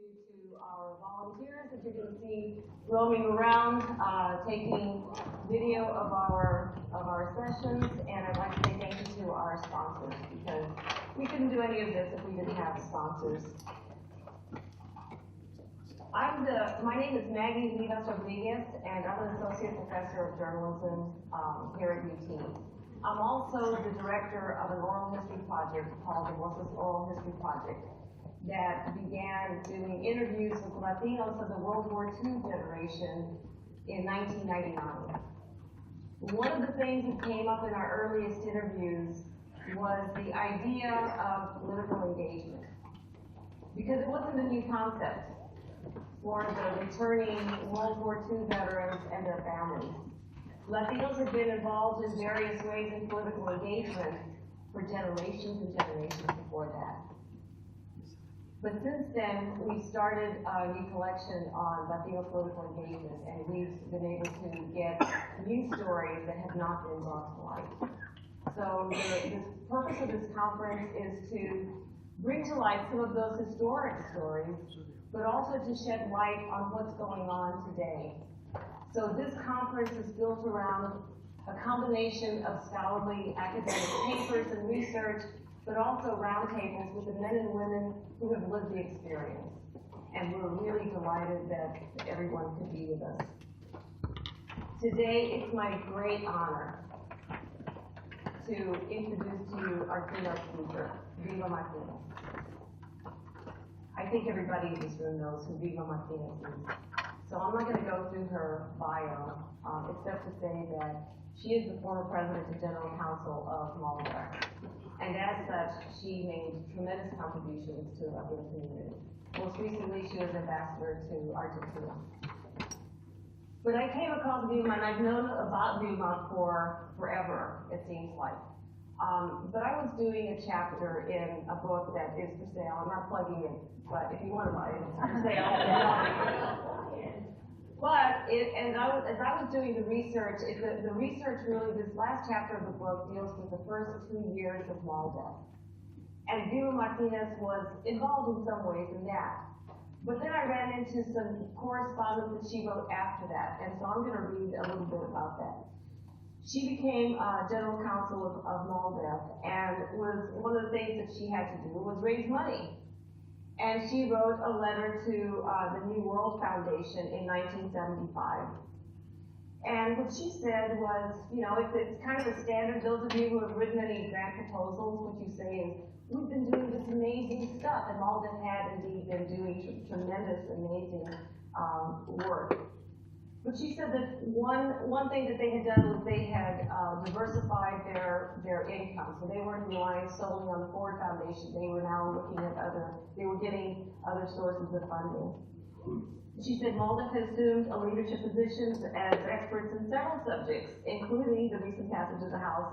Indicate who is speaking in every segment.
Speaker 1: you to our volunteers that you're going to see roaming around, taking video of our sessions, and I'd like to say thank you to our sponsors, because we couldn't do any of this if we didn't have sponsors. My name is Maggie Rivas Rodriguez, and I'm an associate professor of journalism here at UT. I'm also the director of an oral history project called the Voices Oral History Project that began doing interviews with Latinos of the World War II generation in 1999. One of the things that came up in our earliest interviews was the idea of political engagement, because it wasn't a new concept for the returning World War II veterans and their families. Latinos have been involved in various ways in political engagement for generations and generations before that. But since then, we started a new collection on Latino political engagement, and we've been able to get new stories that have not been brought to light. So the purpose of this conference is to bring to light some of those historic stories, but also to shed light on what's going on today. So this conference is built around a combination of scholarly academic papers and research, but also roundtables with the men and women who have lived the experience. And we're really delighted that everyone could be with us. Today, it's my great honor to introduce to you our keynote speaker, Viva Martinez. I think everybody in this room knows who Viva Martinez is. So I'm not going to go through her bio, except to say that she is the former president and general counsel of Malta. And as such, she made tremendous contributions to the Latino community. Most recently, she was ambassador to Argentina. But I came across Vilma, and I've known about Vilma for forever, it seems like. But I was doing a chapter in a book that is for sale. I'm not plugging it, but if you want to buy it, it's for sale. But as I was doing the research, the research really, this last chapter of the book deals with the first 2 years of Malta. And Viva Martinez was involved in some ways in that. But then I ran into some correspondence that she wrote after that, and so I'm going to read a little bit about that. She became general counsel of Malta, and one of the things that she had to do was raise money. And she wrote a letter to the New World Foundation in 1975. And what she said was, you know, it's kind of a standard. Those of you who have written any grant proposals, what you say is, we've been doing this amazing stuff. And Malta had indeed been doing tremendous, amazing work. But she said that one thing that they had done was they had diversified their income. So they weren't relying solely on the Ford Foundation. They were now looking at they were getting other sources of funding. She said Malta has assumed a leadership position as experts in several subjects, including the recent passage of the House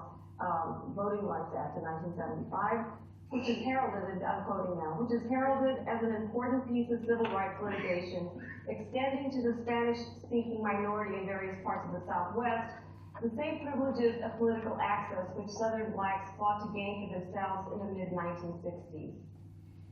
Speaker 1: Voting Rights Act in 1975, which is heralded, I'm quoting now, which is heralded as an important piece of civil rights litigation, extending to the Spanish-speaking minority in various parts of the Southwest, the same privileges of political access which Southern blacks fought to gain for themselves in the mid-1960s.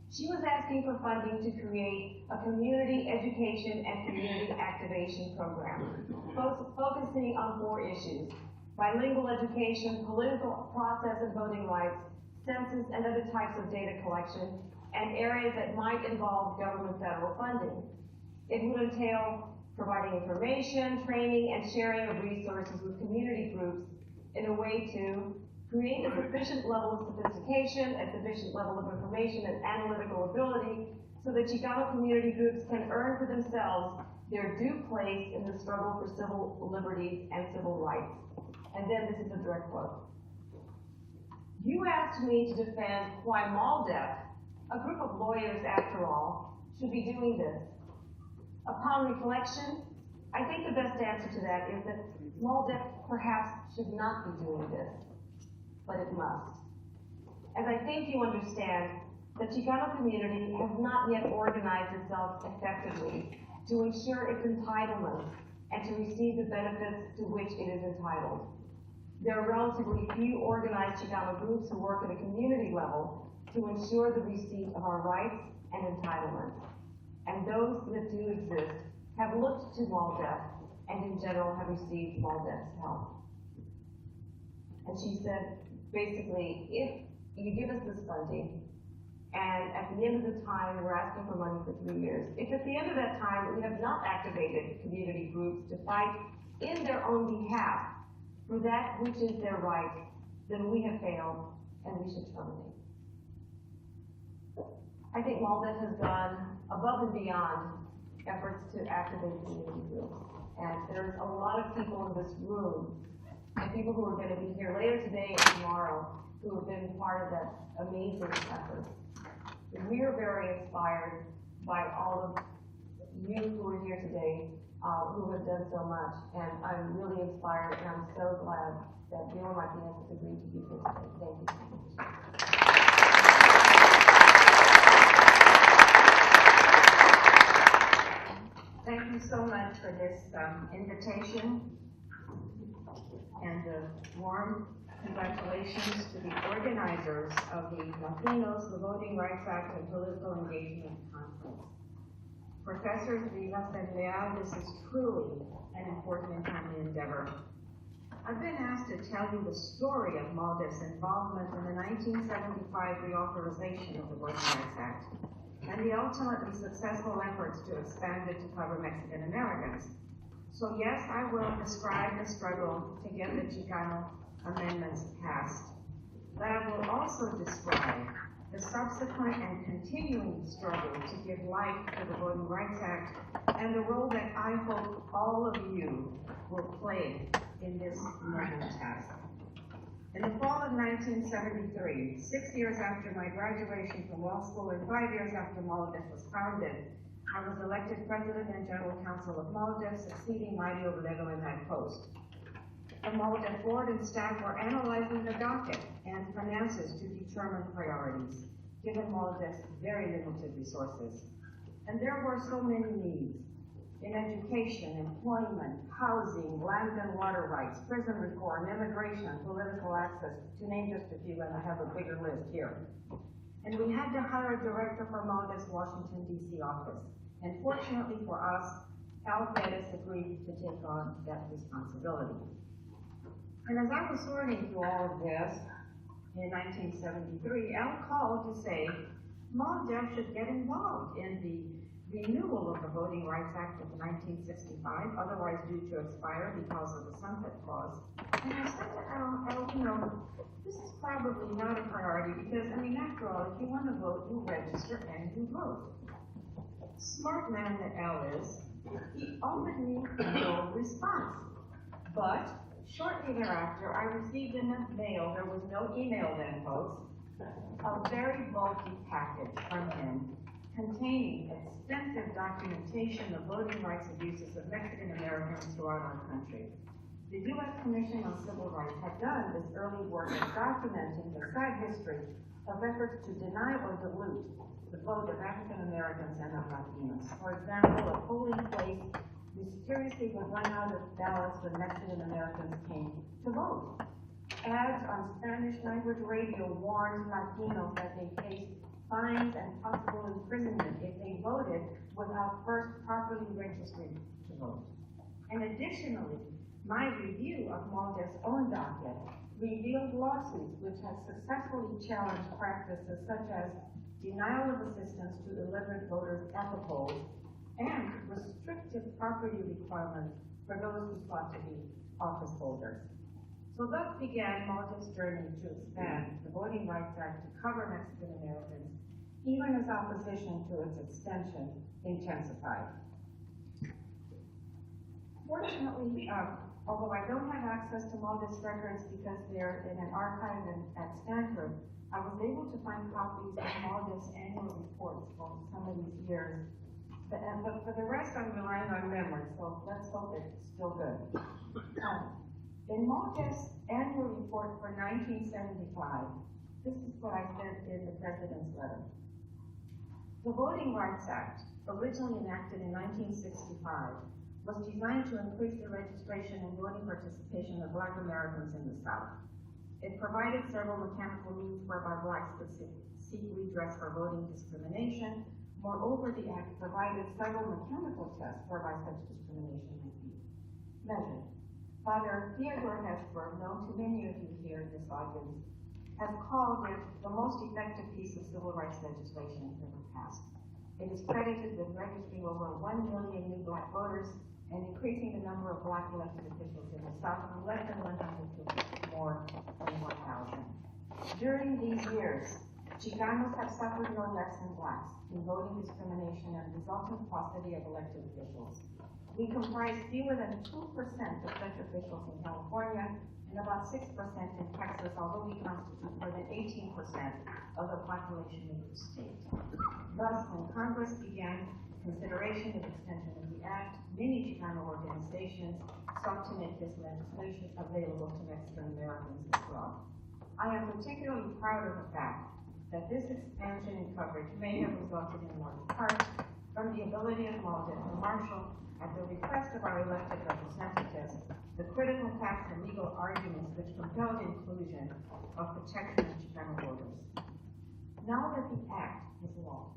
Speaker 1: She was asking for funding to create a community education and community activation program, focusing on 4 issues: bilingual education, political process and voting rights, census and other types of data collection, and areas that might involve government federal funding. It would entail providing information, training, and sharing of resources with community groups in a way to create a sufficient level of sophistication, a sufficient level of information and analytical ability so that Chicano community groups can earn for themselves their due place in the struggle for civil liberties and civil rights. And then this is a direct quote. You asked me to defend why MALDEF, a group of lawyers after all, should be doing this. Upon reflection, I think the best answer to that is that MALDEF perhaps should not be doing this, but it must. As I think you understand, the Chicano community has not yet organized itself effectively to ensure its entitlements and to receive the benefits to which it is entitled. There are relatively few organized Chicano groups who work at a community level to ensure the receipt of our rights and entitlements. And exist have looked to MALDEF and in general have received MALDEF's help. And she said, basically, if you give us this funding, and at the end of the time, we're asking for money for 3 years, if at the end of that time we have not activated community groups to fight in their own behalf for that which is their right, then we have failed and we should terminate. I think MALDEF has gone above and beyond efforts to activate community groups. And there's a lot of people in this room and people who are going to be here later today and tomorrow who have been part of that amazing effort. We are very inspired by all of you who are here today, who have done so much. And I'm really inspired, and I'm so glad that VRA Latinos has agreed to be here today. Thank you so much.
Speaker 2: Thank you so much for this invitation, and warm congratulations to the organizers of the Latinos, the Voting Rights Act, and Political Engagement Conference. Professor Rivas and Leal, this is truly an important and timely endeavor. I've been asked to tell you the story of MALDEF's involvement in the 1975 reauthorization of the Voting Rights Act and the ultimately successful efforts to expand it to cover Mexican Americans. So yes, I will describe the struggle to get the Chicano amendments passed, but I will also describe the subsequent and continuing struggle to give life to the Voting Rights Act and the role that I hope all of you will play in this noble task. In the fall of 1973, 6 years after my graduation from law school and 5 years after MALDEF was founded, I was elected president and general counsel of MALDEF, succeeding Mario Valero in that post. The MALDEF board and staff were analyzing the docket and finances to determine priorities, given MALDEF's very limited resources. And there were so many needs in education, employment, housing, land and water rights, prison reform, immigration, political access, to name just a few, and I have a bigger list here. And we had to hire a director for MALDEF's Washington, D.C. office. And fortunately for us, Al Perez agreed to take on that responsibility. And as I was sorting through all of this in 1973, Al called to say MALDEF should get involved in the renewal of the Voting Rights Act of 1965, otherwise due to expire because of the sunset clause. And I said to Al, you know, this is probably not a priority because, I mean, after all, if you want to vote, you register and you vote. Smart man that Al is, he offered me no response. But shortly thereafter, I received in the mail, there was no email then, folks, a very bulky package from him containing extensive documentation of voting rights abuses of Mexican Americans throughout our country. The U.S. Commission on Civil Rights had done this early work of documenting the sad history of efforts to deny or dilute the vote of African Americans and of Latinos. For example, a polling place mysteriously would run out of ballots when Mexican Americans came to vote. Ads on Spanish language radio warned Latinos that they faced fines and possible imprisonment if they voted without first properly registering to vote. And additionally, my review of MALDEF's own docket revealed lawsuits which had successfully challenged practices such as denial of assistance to illiterate voters at the polls and restrictive property requirements for those who sought to be office holders. So thus began MALDEF's journey to expand the Voting Rights Act to cover Mexican Americans, even as opposition to its extension intensified. Fortunately, although I don't have access to MALDEF's records because they're in an archive at Stanford, I was able to find copies of MALDEF's annual reports for some of these years. But for the rest, I'm relying on memory, so let's hope it's still good. In MALDEF's annual report for 1975, this is what I said in the President's letter. The Voting Rights Act, originally enacted in 1965, was designed to increase the registration and voting participation of Black Americans in the South. It provided several mechanical means whereby Blacks could seek redress for voting discrimination, Moreover, the Act provided several mechanical tests whereby such discrimination might be measured. Father Theodore Hesburgh, known to many of you here in this audience, has called it the most effective piece of civil rights legislation ever passed. It is credited with registering over 1 million new black voters and increasing the number of black elected officials in the South from less than 100 to more than 1,000. During these years, Chicanos have suffered no less than blacks in voting discrimination and resultant paucity of elected officials. We comprise fewer than 2% of such officials in California and about 6% in Texas, although we constitute more than 18% of the population of the state. Thus, when Congress began consideration of extension of the Act, many Chicano organizations sought to make this legislation available to Mexican Americans as well. I am particularly proud of the fact that this expansion in coverage may have resulted in large part from the ability of Malden to marshal, at the request of our elected representatives, the critical facts and legal arguments which compelled inclusion of protection of Chicano voters. Now that the Act is law,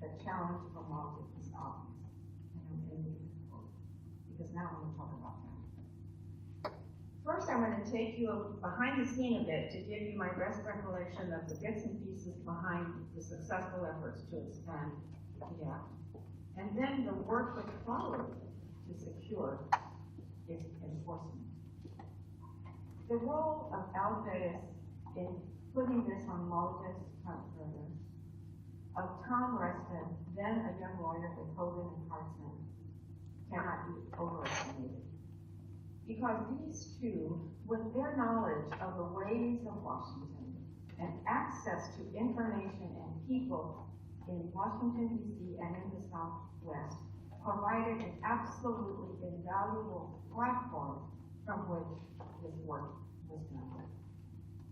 Speaker 2: the challenge for Malden is obvious. And I'm ending this quote, because now I'm going to talk about that. First, I'm going to take you behind the scene a bit to give you my best recollection of the bits and pieces behind the successful efforts to expand the Act, and then the work which followed to secure its enforcement. The role of Alvarez in putting this on Malden's front burner, of Tom Reston, then a young lawyer with Hogan and Hartman, cannot be overestimated. Because these two, with their knowledge of the ways of Washington and access to information and people in Washington, D.C. and in the Southwest, provided an absolutely invaluable platform from which this work was done.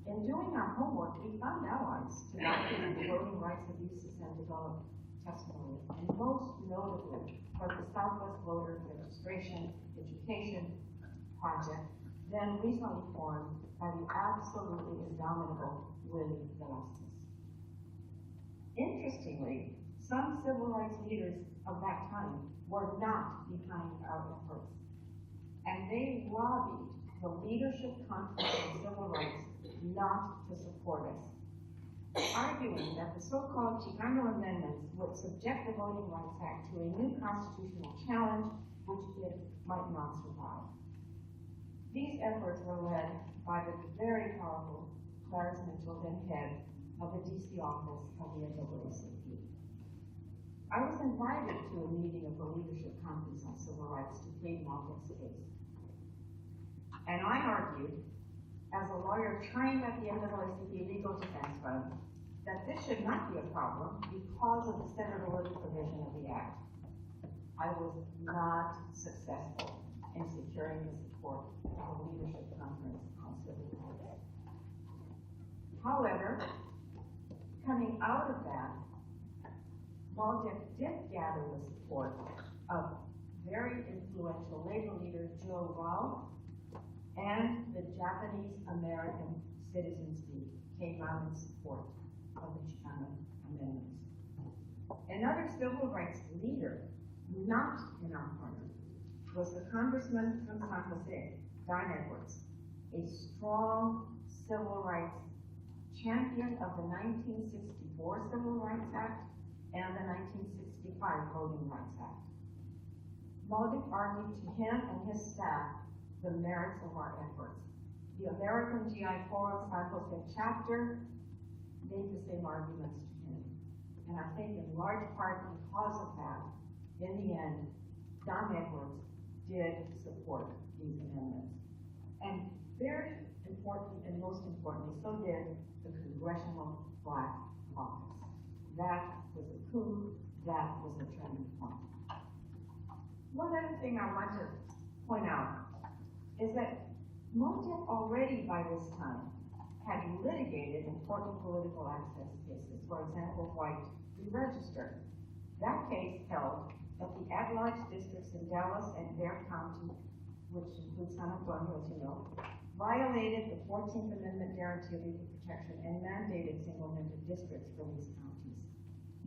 Speaker 2: In doing our homework, we found allies to document voting rights abuses and develop testimony, and most notably for the Southwest Voter Registration Education Project, then recently formed by the absolutely indomitable Willie Velasquez. Interestingly, some civil rights leaders of that time were not behind our efforts, and they lobbied the Leadership Conference on Civil Rights not to support us, arguing that the so-called Chicano amendments would subject the Voting Rights Act to a new constitutional challenge which it might not survive. These efforts were led by the very powerful Clarence Mitchell, then head of the D.C. office of the NAACP. I was invited to a meeting of the Leadership Conference on Civil Rights to plead Malden's case. And I argued, as a lawyer trained at the NAACP Legal Defense Fund, that this should not be a problem because of the severability provision of the Act. I was not successful in securing the support of the Leadership Conference on Civil Rights. However, coming out of that, Malden did gather the support of very influential labor leader Joe Rao, and the Japanese American Citizens League came out in support of the Chicano amendments. Another civil rights leader, not in our corner, was the congressman from San Jose, Don Edwards, a strong civil rights champion of the 1964 Civil Rights Act and the 1965 Voting Rights Act. Malden argued to him and his staff the merits of our efforts. The American GI Forum San Jose chapter made the same arguments to him. And I think in large part because of that, in the end, Don Edwards did support these amendments. And very important, and most importantly, so did the Congressional Black Caucus. That was a coup, that was a turning point. One other thing I want to point out is that Malden already by this time had litigated important political access cases. For example, White v. Register. That case held that the at-large districts in Dallas and Dare County, which includes San Antonio, as you know, violated the 14th Amendment guarantee of equal protection and mandated single-member districts for these counties.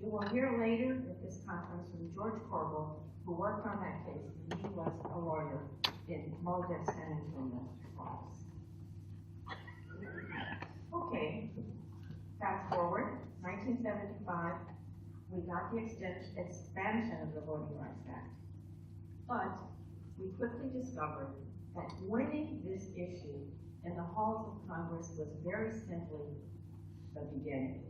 Speaker 2: You will hear later at this conference from George Corbel, who worked on that case, and he was a lawyer in Malden, San Antonio trials. Okay, fast forward, 1975, we got the expansion of the Voting Rights Act. But we quickly discovered that winning this issue in the halls of Congress was very simply the beginning.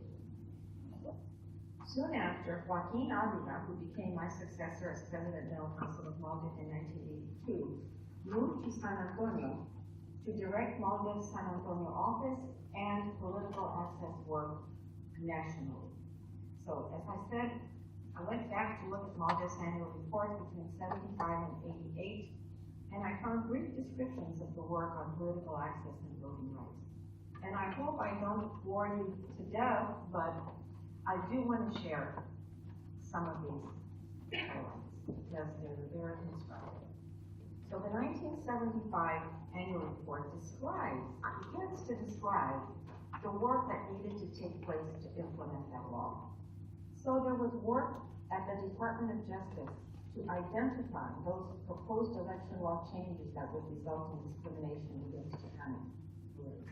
Speaker 2: Soon after, Joaquin Avila, who became my successor as President General Counsel of Malden in 1982, moved to San Antonio to direct Malden's San Antonio office and political access work nationally. So, as I said, I went back to look at Malden's annual report between 75 and 88, and I found brief descriptions of the work on political access and voting rights. And I hope I don't bore you to death, but I do want to share some of these highlights because they're very inspiring. So the 1975 annual report begins to describe the work that needed to take place to implement that law. So there was work at the Department of Justice to identify those proposed election law changes that would result in discrimination against Chicano voters.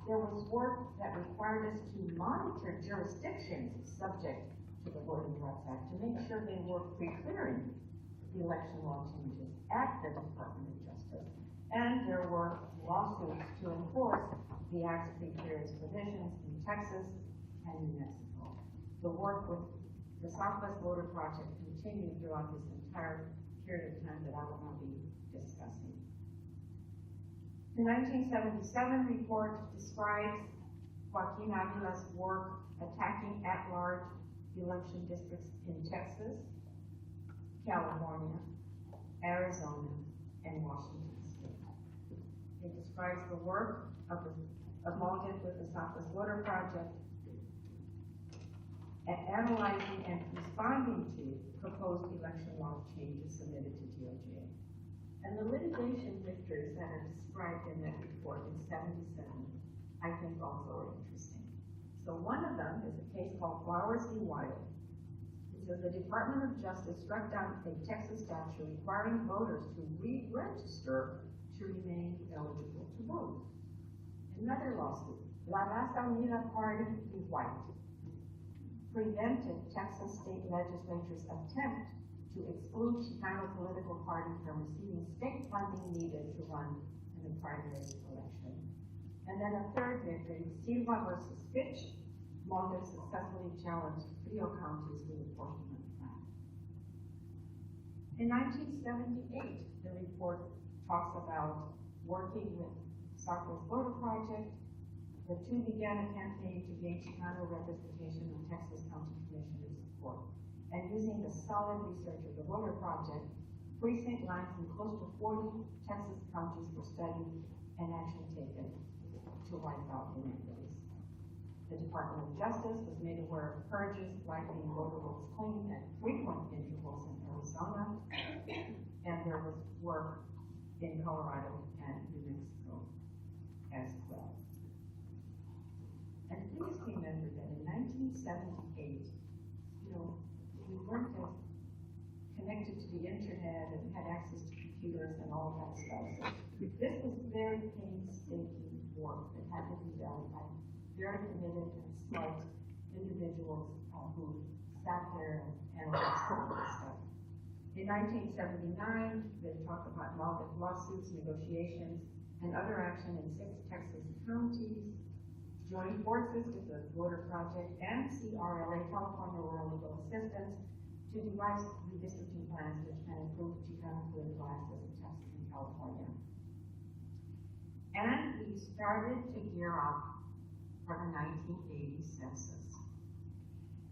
Speaker 2: There was work that required us to monitor jurisdictions subject to the Voting Rights Act to make sure they were pre-clearing the election law changes at the Department of Justice. And there were lawsuits to enforce the Act's pre-clearance provisions in Texas and New Mexico. The work with the Southwest Voter Project continued throughout this entire period of time that I will now be discussing. The 1977 report describes Joaquin Avila's work attacking at-large election districts in Texas, California, Arizona, and Washington State. It describes the work of Malden with the Southwest Voter Project at analyzing and responding to proposed election law changes submitted to DOJ. And the litigation victories that are described in that report in 77, I think also are interesting. So one of them is a case called Flowers v. Wild. It says the Department of Justice struck down a Texas statute requiring voters to re-register to remain eligible to vote. Another lawsuit, La Raza Unida Party v. White, prevented Texas state legislature's attempt to exclude Chicano political parties from receiving state funding needed to run in the primary election. And then a third victory, Silva versus Fitch, Malden successfully challenged Frio County's reapportionment plan. In 1978, the report talks about working with Southwest Voter Project. The two began a campaign to gain Chicano representation on Texas County Commissioners' support. And using the solid research of the Voter Project, precinct lines in close to 40 Texas counties were studied and action taken to wipe out inequities. The Department of Justice was made aware of purges, wiping voter rolls clean at frequent intervals in Arizona, and there was work in Colorado and New Mexico as well. And please remember that in 1978, we weren't as connected to the internet and had access to computers and all that stuff. So this was very painstaking work that had to be done by very committed and smart individuals who sat there and analyzed all this stuff. In 1979, they talked about lawsuits, negotiations, and other action in 6 Texas counties, joined forces with the Voter Project and CRLA, California Rural Legal Assistance, to devise redistricting plans which can improve Chicano political access in Texas and California. And we started to gear up for the 1980 census.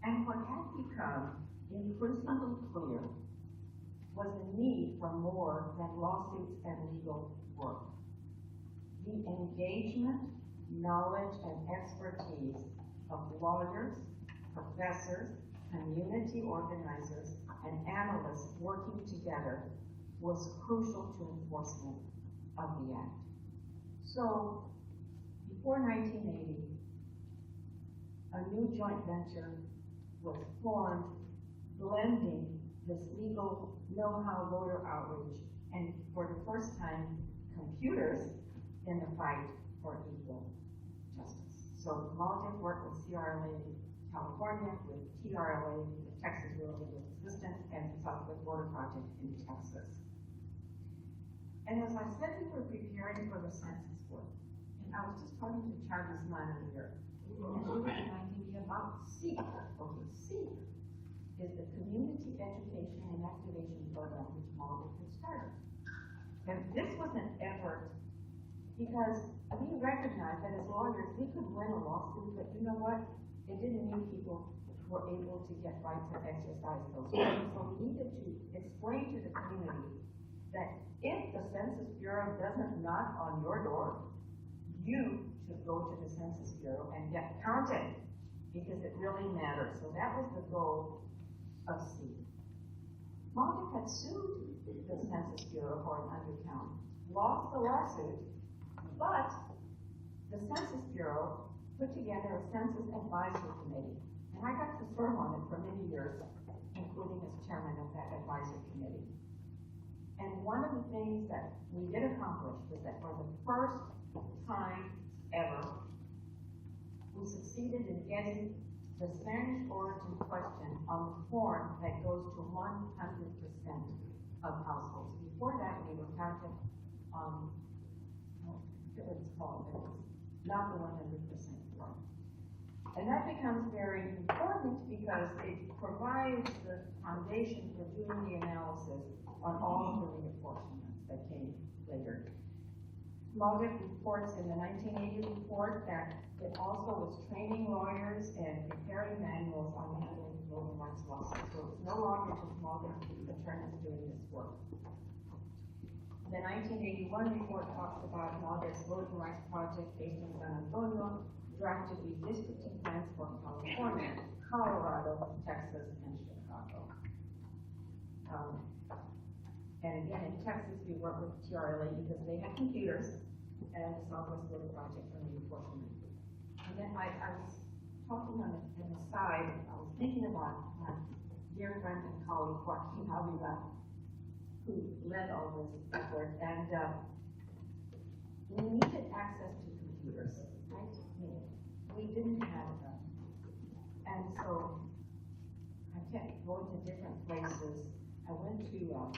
Speaker 2: And what had become increasingly clear was the need for more than lawsuits and legal work. The engagement, knowledge, and expertise of lawyers, professors, community organizers, and analysts working together was crucial to enforcement of the Act. So, before 1980, a new joint venture was formed blending this legal know-how voter outreach and for the first time computers in the fight for equal justice. So Maldiv worked with CRLA California, with TRLA, the Texas Rural Legal Assistance, and the Southwest Border Project in Texas. And as I said, we were preparing for the census work, and I was just talking to Charlie Smiley here, and she was reminding me about SEEK. Okay, SEEK is the Community Education and Activation Program which Maldiv had started. And this was an effort because we recognized that as lawyers, we could win a lawsuit, but you know what? It didn't mean people were able to get right to exercise those rights. So we needed to explain to the community that if the Census Bureau doesn't knock on your door, you should go to the Census Bureau and get counted because it really matters. So that was the goal of SEEK. Maldiv had sued the Census Bureau for an undercount, lost the lawsuit, but the Census Bureau put together a Census Advisory Committee. And I got to serve on it for many years, including as chairman of that advisory committee. And one of the things that we did accomplish was that for the first time ever, we succeeded in getting the Spanish origin question on the form that goes to 100% of households. Before that, we were counted on, what it's called, it was not the 100% form. And that becomes very important because it provides the foundation for doing the analysis on all of the reapportionments that came later. Maldiv reports in the 1980 report that it also was training lawyers and preparing manuals on handling voting rights lawsuits. So it's no longer just Maldiv attorneys doing this work. The 1981 report talks about Maldiv's voting rights project based in San Antonio, drafted redistricting plans for California, Colorado, Texas, and Chicago. And again, in Texas, we worked with TRLA because they had computers and the Southwest Border Project for reapportionment. And then I was talking on the side, I was thinking about my dear friend and colleague, Joaquin Avila, who led all this effort, and we needed access to computers, right? We didn't have them. And so I kept going to different places. I went to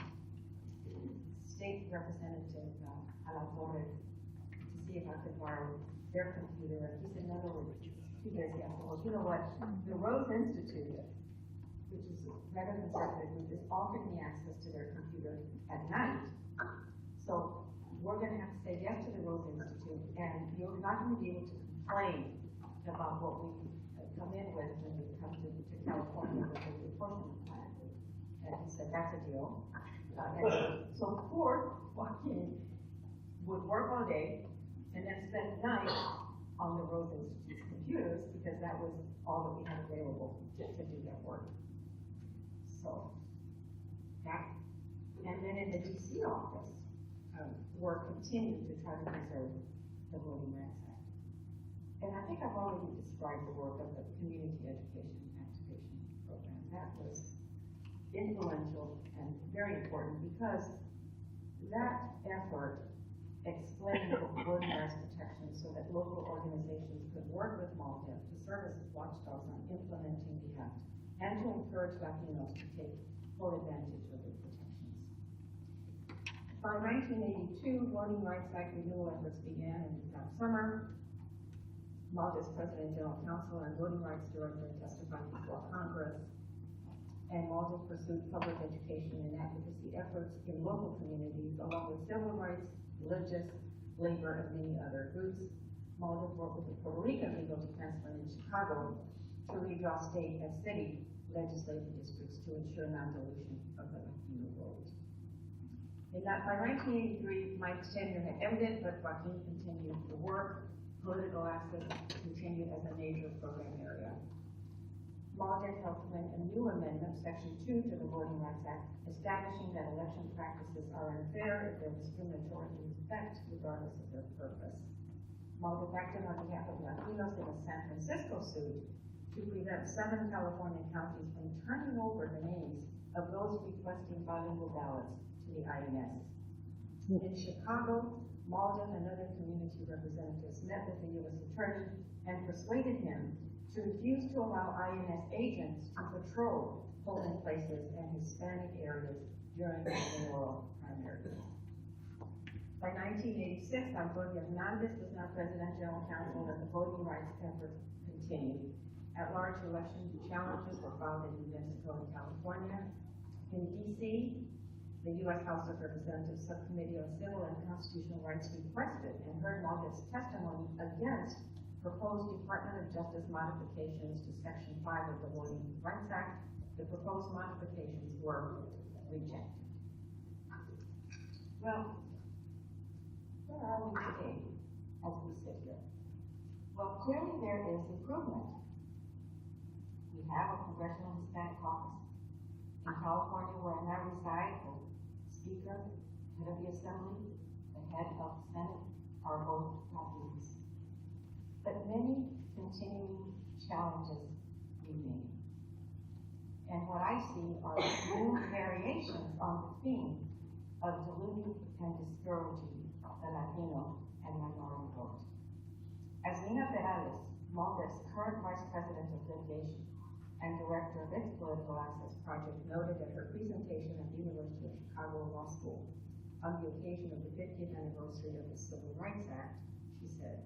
Speaker 2: State Representative Alatorre to see if I could borrow their computer. And he said, no, we're too busy. I said, well, you know what? The Rose Institute, which is a rather conservative group, has offered me access to their computer at night. So we're going to have to say yes to the Rose Institute, and you're not going to be able to complain about what we come in with when we come to California with the reapportionment plan. And he said, that's a deal. And so poor Joaquin would work all day and then spend night on the Rose Institute's computers because that was all that we had available to do that work. So that, and then in the DC office, work continued to try to preserve the Voting Rights Act. And I think I've already described the work of the Community Education and Activation Program. That was influential and very important because that effort explained the voting rights protection so that local organizations could work with Maldiv to serve as watchdogs on implementing the act and to encourage Latinos to take full advantage of the protections. By 1982, Voting Rights Act renewal efforts began in that summer. Maldiv's President, General Counsel, and Voting Rights Director testified before Congress. And Maldiv pursued public education and advocacy efforts in local communities, along with civil rights, religious, labor, and many other groups. Maldiv worked with the Puerto Rican Legal Defense Fund in Chicago to redraw state and city legislative districts to ensure non-dilution of the Latino vote. By 1983, Mike's tenure had ended, but Joaquin continued to work. Political access continued as a major program area. Maldiv helped amend a new amendment, Section 2 to the Voting Rights Act, establishing that election practices are unfair if they're discriminatory in effect, regardless of their purpose. Maldiv acted on behalf of Latinos in a San Francisco suit to prevent 7 California counties from turning over the names of those requesting bilingual ballots to the INS. In Chicago, Malden and other community representatives met with the U.S. Attorney and persuaded him to refuse to allow INS agents to patrol polling places and Hispanic areas during the mayoral primary. By 1986, Antonio Hernandez was now President General Counsel, and the voting rights effort continued. At-large election challenges were filed in New Mexico and California. In D.C., the U.S. House of Representatives Subcommittee on Civil and Constitutional Rights requested and heard Malden's testimony against proposed Department of Justice modifications to Section 5 of the Voting Rights Act. The proposed modifications were rejected. Well, where are we today as we sit here? Well, clearly there is improvement. We have a Congressional Hispanic Caucus. In California, where I now reside, the Speaker, Head of the Assembly, the Head of the Senate are both Latinos. But many continuing challenges remain. And what I see are new variations on the theme of diluting and discouraging the Latino and minority vote. As Nina Perales, Malden's current Vice President of Litigation and Director of its Political Access Project, noted at her presentation at the University of Chicago Law School on the occasion of the 50th anniversary of the Civil Rights Act, she said,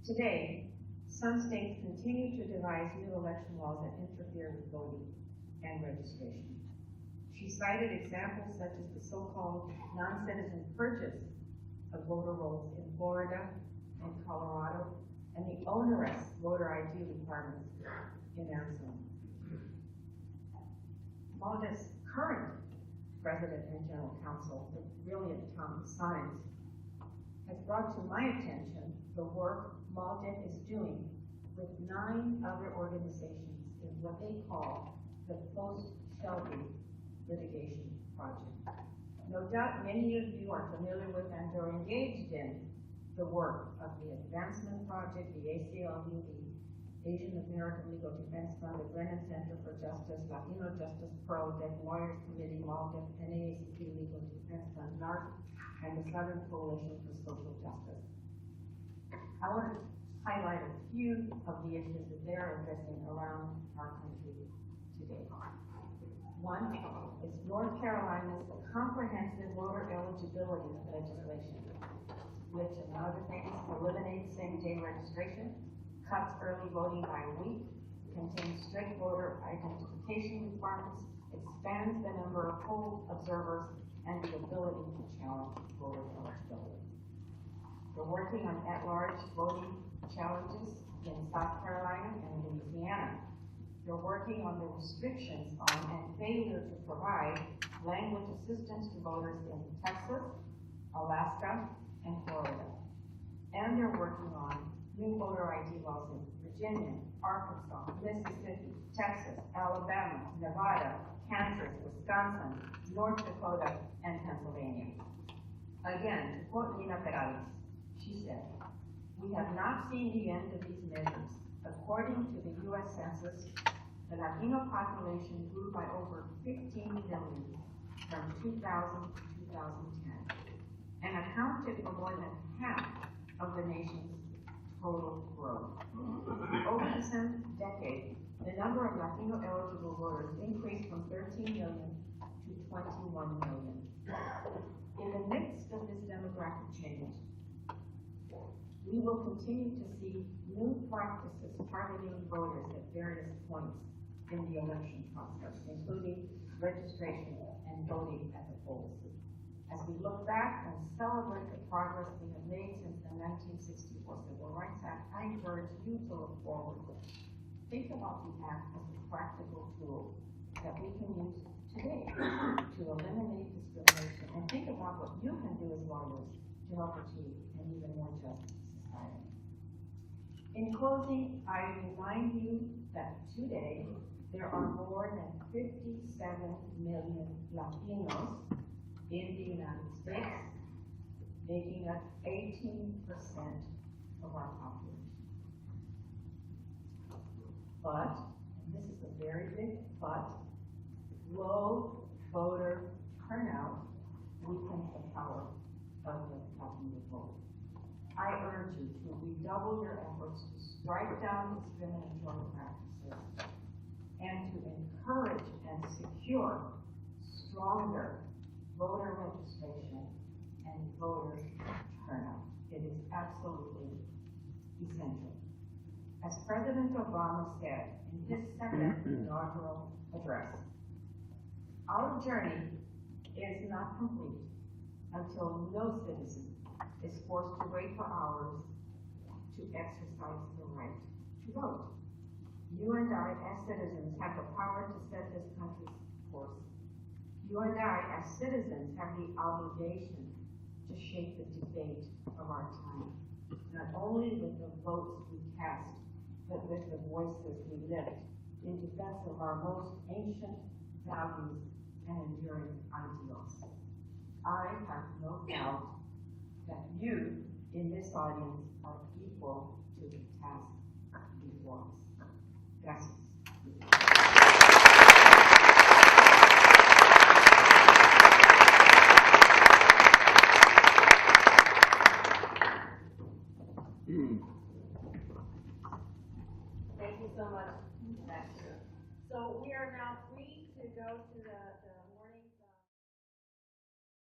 Speaker 2: "Today, some states continue to devise new election laws that interfere with voting and registration." She cited examples such as the so-called non-citizen purges of voter rolls in Florida and Colorado, and the onerous voter ID requirements in Arizona. Malden's current President and General Counsel, the brilliant Tom Sines, has brought to my attention the work Malden is doing with 9 other organizations in what they call the Post-Shelby Litigation Project. No doubt many of you are familiar with and are engaged in the work of the Advancement Project, the ACLU, the Asian American Legal Defense Fund, the Brennan Center for Justice, Latino Justice Pro, the Lawyers Committee, Malden, NAACP Legal Defense Fund, NARC, and the Southern Coalition for Social Justice. I want to highlight a few of the issues that they're addressing around our country today. One is North Carolina's comprehensive voter eligibility legislation, which, among other things, eliminates same-day registration, cuts early voting by a week, contains strict voter identification requirements, expands the number of poll observers, and the ability to challenge voter eligibility. We're working on at-large voting challenges in South Carolina and Louisiana. They're working on the restrictions on and failure to provide language assistance to voters in Texas, Alaska, and Florida. And they're working on new voter ID laws in Virginia, Arkansas, Mississippi, Texas, Alabama, Nevada, Kansas, Wisconsin, North Dakota, and Pennsylvania. Again, to quote Nina Perales, she said, "We have not seen the end of these measures. According to the U.S. Census, the Latino population grew by over 15 million from 2000 to 2010 and accounted for more than half of the nation's total growth. Over the same decade, the number of Latino eligible voters increased from 13 million to 21 million. In the midst of this demographic change, we will continue to see new practices targeting voters at various points in the election process, including registration and voting at the polls. As we look back and celebrate the progress we have made since the 1964 Civil Rights Act, I encourage you to look forward. Think about the act as a practical tool that we can use today to eliminate discrimination, and think about what you can do as lawyers to help achieve an even more just society. In closing, I remind you that today there are more than 57 million Latinos in the United States, making up 18% of our population. But, and this is a very big but, low voter turnout weakens the power of the Latino vote. I urge you to redouble your efforts to strike down discriminatory practices and to encourage and secure stronger voter registration and voter turnout. It is absolutely essential. As President Obama said in his second inaugural address, our journey is not complete until no citizen is forced to wait for hours to exercise the right to vote. You and I, as citizens, have the power to set this country's course. You and I, as citizens, have the obligation to shape the debate of our time, not only with the votes we cast, but with the voices we lift in defense of our most ancient values and enduring ideals. I have no doubt that you in this audience are equal to the task